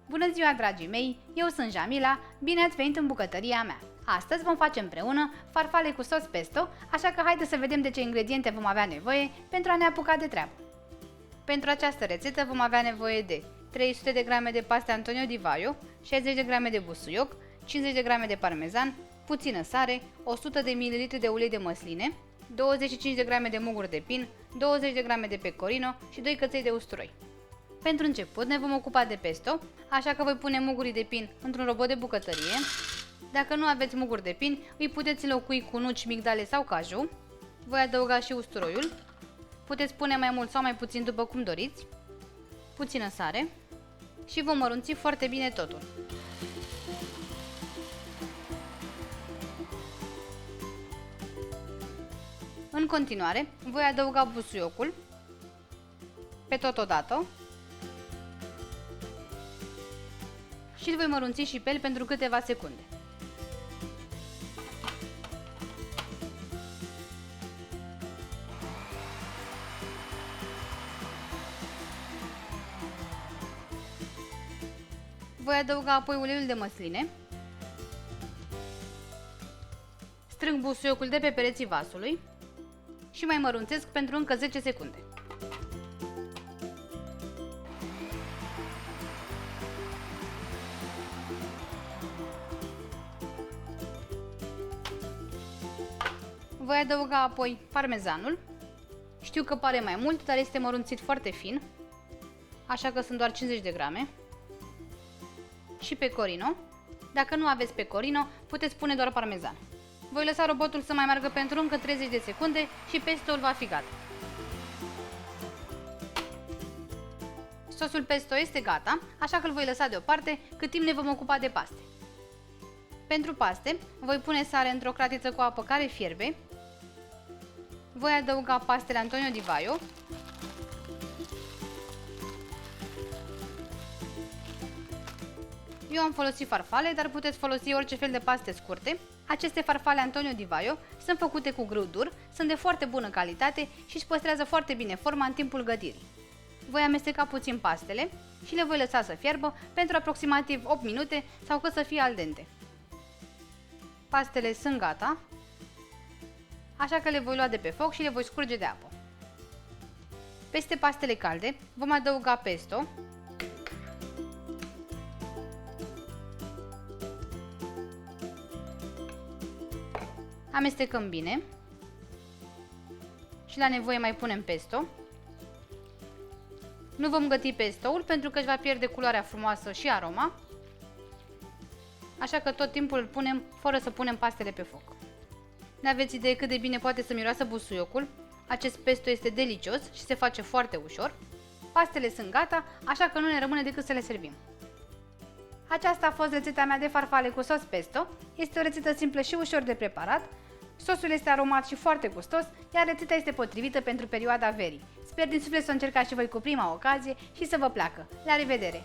Bună ziua, dragii mei! Eu sunt Jamila, bine ați venit în bucătăria mea! Astăzi vom face împreună farfale cu sos pesto, așa că haideți să vedem de ce ingrediente vom avea nevoie pentru a ne apuca de treabă. Pentru această rețetă vom avea nevoie de 300 de grame de paste Antonio di Vaio, 60 de grame de busuioc, 50 de grame de parmezan, puțină sare, 100 de ml de ulei de măsline, 25 de grame de muguri de pin, 20 de grame de pecorino și 2 căței de usturoi. Pentru început ne vom ocupa de pesto, așa că voi pune mugurii de pin într-un robot de bucătărie. Dacă nu aveți muguri de pin, îi puteți înlocui cu nuci, migdale sau caju. Voi adăuga și usturoiul. Puteți pune mai mult sau mai puțin după cum doriți. Puțină sare și vom mărunți foarte bine totul. În continuare, voi adăuga busuiocul pe totodată și îl voi mărunți și pe el pentru câteva secunde. Voi adăuga apoi uleiul de măsline. Strâng busuiocul de pe pereții vasului și mai mărunțesc pentru încă 10 secunde. Voi adăuga apoi parmezanul. Știu că pare mai mult, dar este mărunțit foarte fin, așa că sunt doar 50 de grame. Și pecorino. Dacă nu aveți pecorino, puteți pune doar parmezan. Voi lăsa robotul să mai meargă pentru încă 30 de secunde și pesto-ul va fi gata. Sosul pesto este gata, așa că îl voi lăsa deoparte cât timp ne vom ocupa de paste. Pentru paste, voi pune sare într-o cratiță cu apă care fierbe. Voi adăuga pastele Antonio di Vaio. Eu am folosit farfale, dar puteți folosi orice fel de paste scurte. Aceste farfale Antonio di Vaio sunt făcute cu grâu dur, sunt de foarte bună calitate și își păstrează foarte bine forma în timpul gătirii. Voi amesteca puțin pastele și le voi lăsa să fiarbă pentru aproximativ 8 minute sau cât să fie al dente. Pastele sunt gata, așa că le voi lua de pe foc și le voi scurge de apă. Peste pastele calde vom adăuga pesto. Amestecăm bine și la nevoie mai punem pesto. Nu vom găti pesto-ul pentru că își va pierde culoarea frumoasă și aroma, așa că tot timpul îl punem fără să punem pastele pe foc. N-aveți idee cât de bine poate să miroasă busuiocul. Acest pesto este delicios și se face foarte ușor. Pastele sunt gata, așa că nu ne rămâne decât să le servim. Aceasta a fost rețeta mea de farfale cu sos pesto. Este o rețetă simplă și ușor de preparat. Sosul este aromat și foarte gustos, iar rețeta este potrivită pentru perioada verii. Sper din suflet să o încercați și voi cu prima ocazie și să vă placă. La revedere!